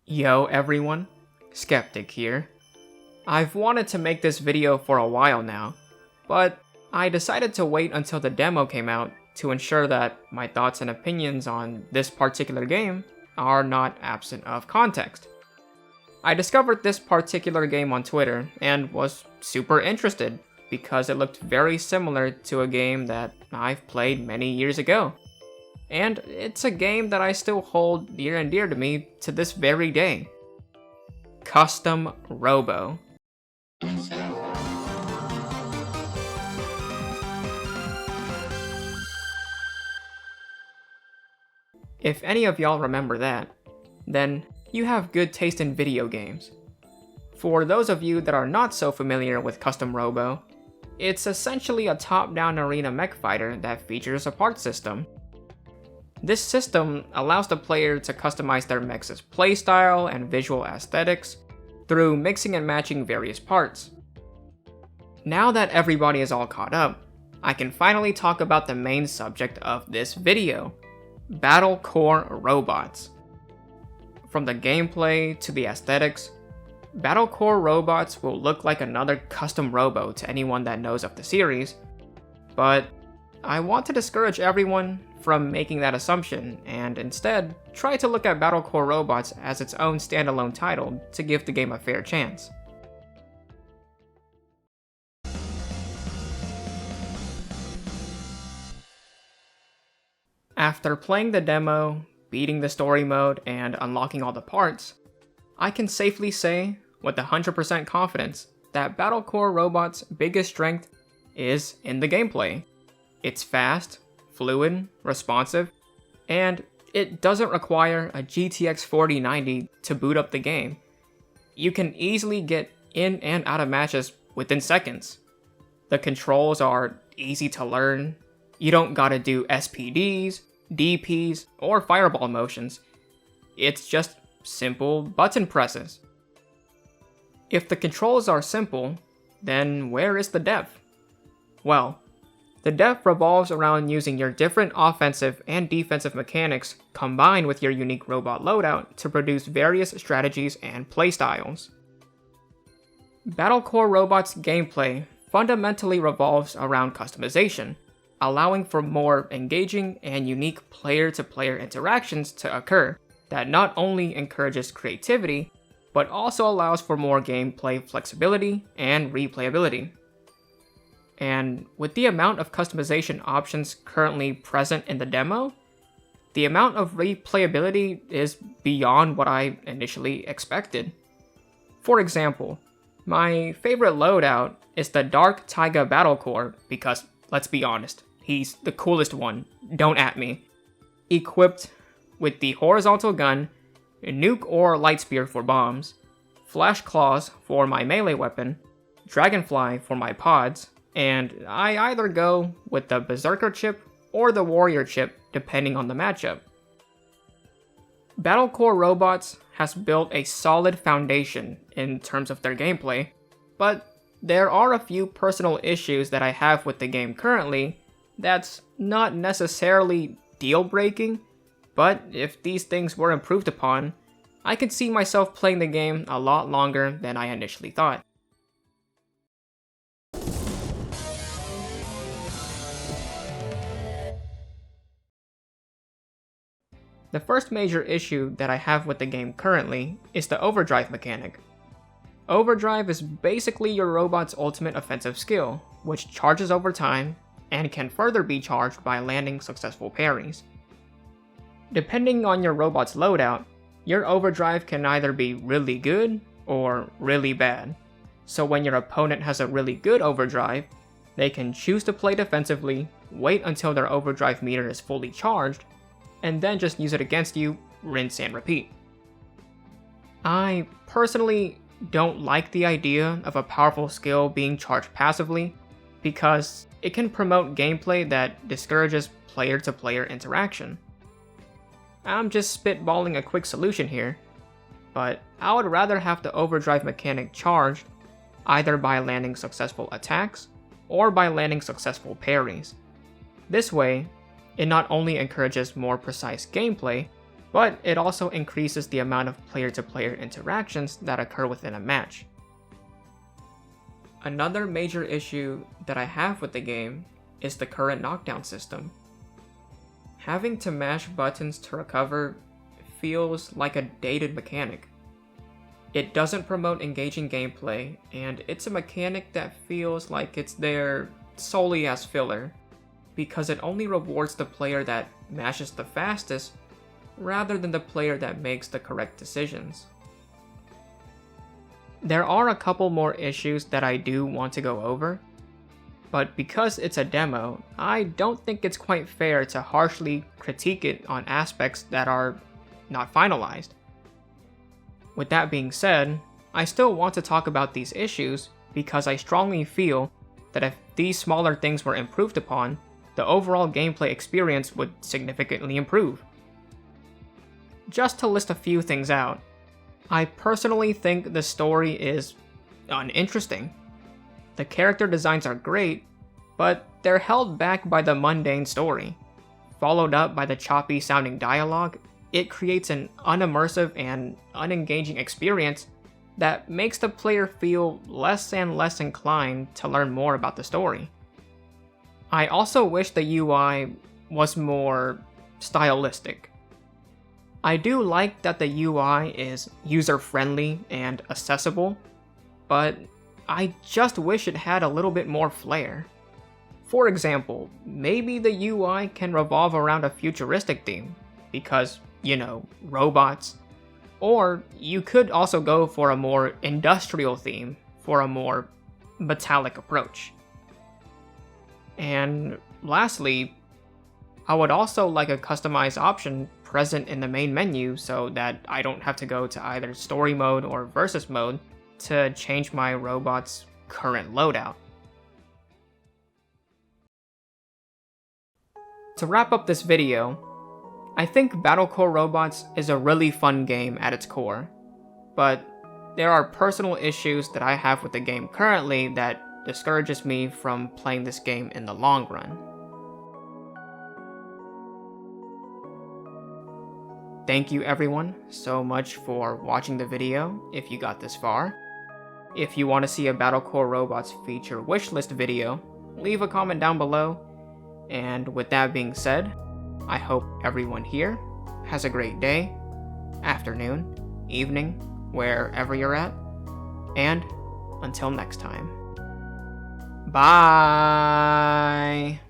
Yo everyone, Skeptic here. I've wanted to make this video for a while now, but I decided to wait until the demo came out to ensure that my thoughts and opinions on this particular game are not absent of context. I discovered this particular game on Twitter and was super interested because it looked very similar to a game that I've played many years ago. And it's a game that I still hold near and dear to me to this very day. Custom Robo. If any of y'all remember that, then you have good taste in video games. For those of you that are not so familiar with Custom Robo, it's essentially a top-down arena mech fighter that features a part system. This system allows the player to customize their mech's playstyle and visual aesthetics through mixing and matching various parts. Now that everybody is all caught up, I can finally talk about the main subject of this video, BattleCore Robots. From the gameplay to the aesthetics, BattleCore Robots will look like another custom robo to anyone that knows of the series, but I want to discourage everyone from making that assumption and instead try to look at BattleCore Robots as its own standalone title to give the game a fair chance. After playing the demo, beating the story mode, and unlocking all the parts, I can safely say with 100% confidence that BattleCore Robots' biggest strength is in the gameplay. It's fast, fluid, responsive, and it doesn't require a GTX 4090 to boot up the game. You can easily get in and out of matches within seconds. The controls are easy to learn. You don't gotta do SPDs, DPs, or fireball motions. It's just simple button presses. If the controls are simple, then where is the depth? Well, the depth revolves around using your different offensive and defensive mechanics combined with your unique robot loadout to produce various strategies and playstyles. BattleCore Robots' gameplay fundamentally revolves around customization, allowing for more engaging and unique player-to-player interactions to occur that not only encourages creativity, but also allows for more gameplay flexibility and replayability. And with the amount of customization options currently present in the demo, the amount of replayability is beyond what I initially expected. For example, my favorite loadout is the Dark Taiga BattleCore because, let's be honest, he's the coolest one, don't at me. Equipped with the horizontal gun, nuke or light spear for bombs, flash claws for my melee weapon, dragonfly for my pods, and I either go with the berserker chip or the warrior chip depending on the matchup. BattleCore Robots has built a solid foundation in terms of their gameplay, but there are a few personal issues that I have with the game currently that's not necessarily deal-breaking, but if these things were improved upon, I could see myself playing the game a lot longer than I initially thought. The first major issue that I have with the game currently is the overdrive mechanic. Overdrive is basically your robot's ultimate offensive skill, which charges over time and can further be charged by landing successful parries. Depending on your robot's loadout, your overdrive can either be really good or really bad. So when your opponent has a really good overdrive, they can choose to play defensively, wait until their overdrive meter is fully charged, and then just use it against you, rinse and repeat. I personally don't like the idea of a powerful skill being charged passively because it can promote gameplay that discourages player-to-player interaction. I'm just spitballing a quick solution here, but I would rather have the overdrive mechanic charged either by landing successful attacks or by landing successful parries. This way, it not only encourages more precise gameplay, but it also increases the amount of player-to-player interactions that occur within a match. Another major issue that I have with the game is the current knockdown system. Having to mash buttons to recover feels like a dated mechanic. It doesn't promote engaging gameplay, and it's a mechanic that feels like it's there solely as filler, because it only rewards the player that mashes the fastest rather than the player that makes the correct decisions. There are a couple more issues that I do want to go over, but because it's a demo, I don't think it's quite fair to harshly critique it on aspects that are not finalized. With that being said, I still want to talk about these issues because I strongly feel that if these smaller things were improved upon, the overall gameplay experience would significantly improve. Just to list a few things out, I personally think the story is uninteresting. The character designs are great, but they're held back by the mundane story. Followed up by the choppy sounding dialogue, it creates an unimmersive and unengaging experience that makes the player feel less and less inclined to learn more about the story. I also wish the UI was more stylistic. I do like that the UI is user-friendly and accessible, but I just wish it had a little bit more flair. For example, maybe the UI can revolve around a futuristic theme, because, robots. Or you could also go for a more industrial theme for a more metallic approach. And lastly, I would also like a customized option present in the main menu so that I don't have to go to either story mode or versus mode to change my robot's current loadout. To wrap up this video, I think BattleCore Robots is a really fun game at its core, but there are personal issues that I have with the game currently that discourages me from playing this game in the long run. Thank you everyone so much for watching the video if you got this far. If you want to see a BattleCore Robots feature wishlist video, leave a comment down below. And with that being said, I hope everyone here has a great day, afternoon, evening, wherever you're at, and until next time. Bye!